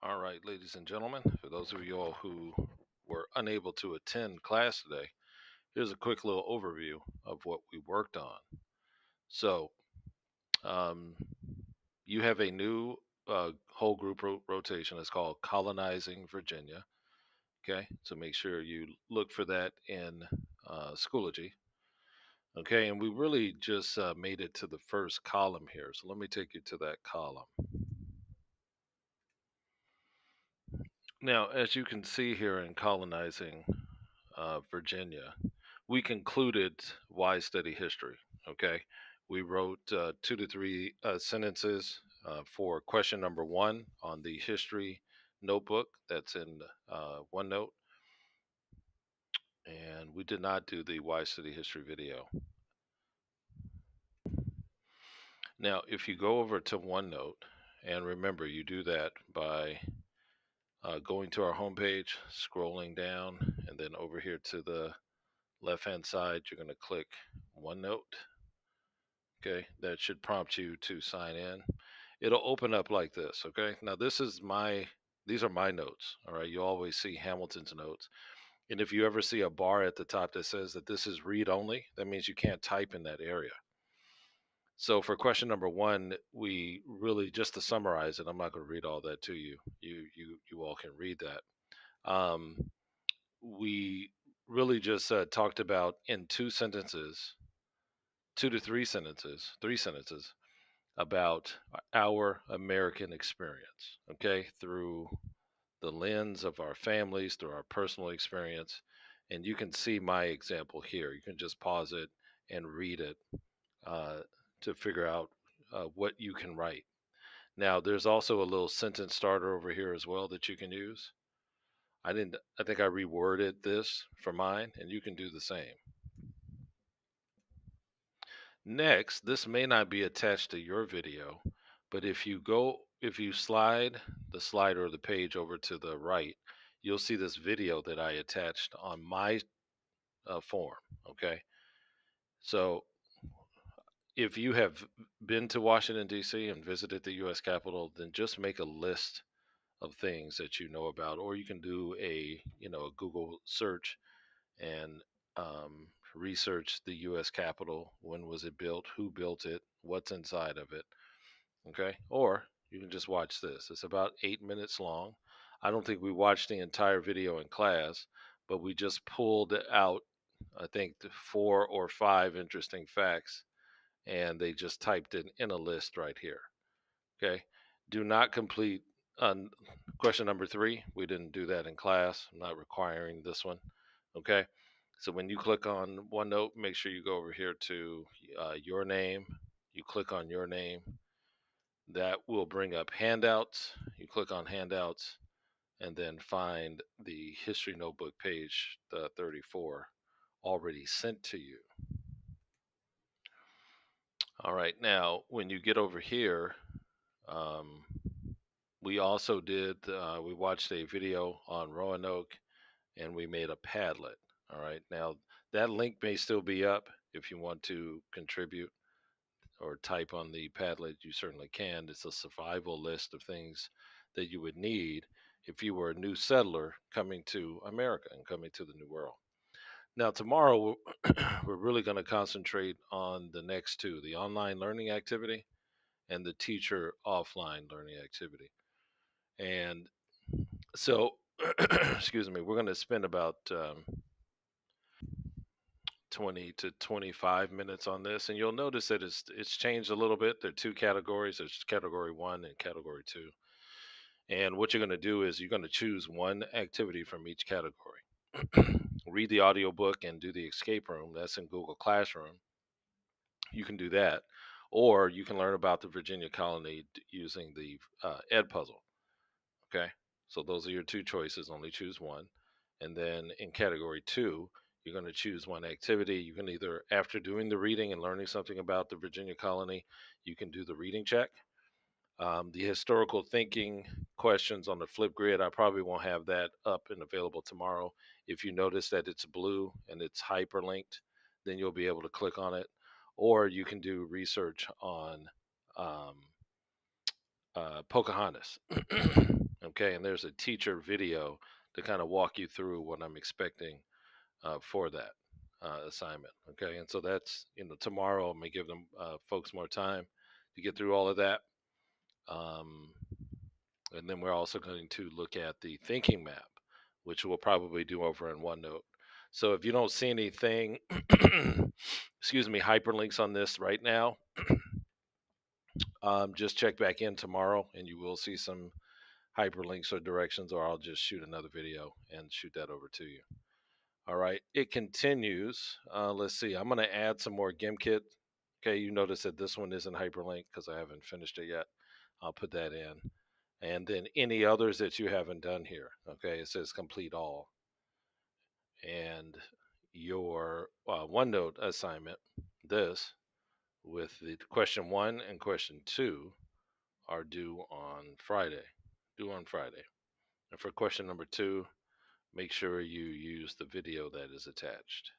All right, ladies and gentlemen, for those of you all who were unable to attend class today, here's a quick little overview of what we worked on. So, um, you have a new whole group rotation. It's called Colonizing Virginia. Okay, so make sure you look for that in Schoology. Okay, and we really just made it to the first column here. So let me take you to that column. Now, as you can see here in Colonizing Virginia, we concluded Why Study History. Okay. We wrote 2 to 3 sentences for question number one on the history notebook that's in OneNote. And we did not do the Why Study History video. Now, if you go over to OneNote, and remember, you do that by going to our homepage, scrolling down, and then over here to the left hand side, you're going to click OneNote. Okay, that should prompt you to sign in. It'll open up like this. Okay, now these are my notes. All right, you always see Hamilton's notes. And if you ever see a bar at the top that says that this is read only, that means you can't type in that area. So for question number one, we really, just to summarize it, I'm not going to read all that to you. You all can read that. We really just talked about in 2 sentences, 2 to 3 sentences, 3 sentences about our American experience, okay, through the lens of our families, through our personal experience. And you can see my example here. You can just pause it and read it uh, to figure out what you can write. Now, there's also a little sentence starter over here as well that you can use. I think I reworded this for mine, and you can do the same. Next, this may not be attached to your video, but if you slide the slider or the page over to the right, you'll see this video that I attached on my form. Okay. So if you have been to Washington, D.C. and visited the U.S. Capitol, then just make a list of things that you know about, or you can do a Google search and research the U.S. Capitol. When was it built? Who built it? What's inside of it? Okay. Or you can just watch this. It's about 8 minutes long. I don't think we watched the entire video in class, but we just pulled out, I think, 4 or 5 interesting facts, and they just typed it in a list right here. Okay. Do not complete question number three. We didn't do that in class. I'm not requiring this one. Okay. So when you click on OneNote, make sure you go over here to your name. You click on your name. That will bring up handouts. You click on handouts and then find the history notebook page, the 34, already sent to you. All right. Now, when you get over here, um, we also we watched a video on Roanoke and we made a Padlet. All right. Now, that link may still be up. If you want to contribute or type on the Padlet, you certainly can. It's a survival list of things that you would need if you were a new settler coming to America and coming to the New World. Now, tomorrow, we're really going to concentrate on the next two, the online learning activity and the teacher offline learning activity. And so, excuse me, we're going to spend about 20 to 25 minutes on this, and you'll notice that it's changed a little bit. There are two categories. There's category one and category two. And what you're going to do is you're going to choose one activity from each category. Read the audiobook and do the escape room. That's in Google Classroom. You can do that. Or you can learn about the Virginia colony using the Edpuzzle. Okay. So those are your two choices. Only choose one. And then in category two, you're going to choose one activity. You can either, after doing the reading and learning something about the Virginia colony, you can do the reading check. The historical thinking questions on the flip grid, I probably won't have that up and available tomorrow. If you notice that it's blue and it's hyperlinked, then you'll be able to click on it. Or you can do research on um, Pocahontas. Okay, and there's a teacher video to kind of walk you through what I'm expecting for that assignment. Okay, and so that's, tomorrow. I'm gonna give them folks more time to get through all of that. Um, and then we're also going to look at the thinking map, which we'll probably do over in OneNote. So if you don't see anything, excuse me, hyperlinks on this right now, just check back in tomorrow and you will see some hyperlinks or directions, or I'll just shoot another video and shoot that over to you. All right, it continues. Let's see, I'm going to add some more GimKit. Okay, you notice that this one isn't hyperlinked because I haven't finished it yet. I'll put that in. And then any others that you haven't done here. Okay, it says complete all. And your OneNote assignment, this, with the question 1 and question 2 are due on Friday. Due on Friday. And for question number 2, make sure you use the video that is attached.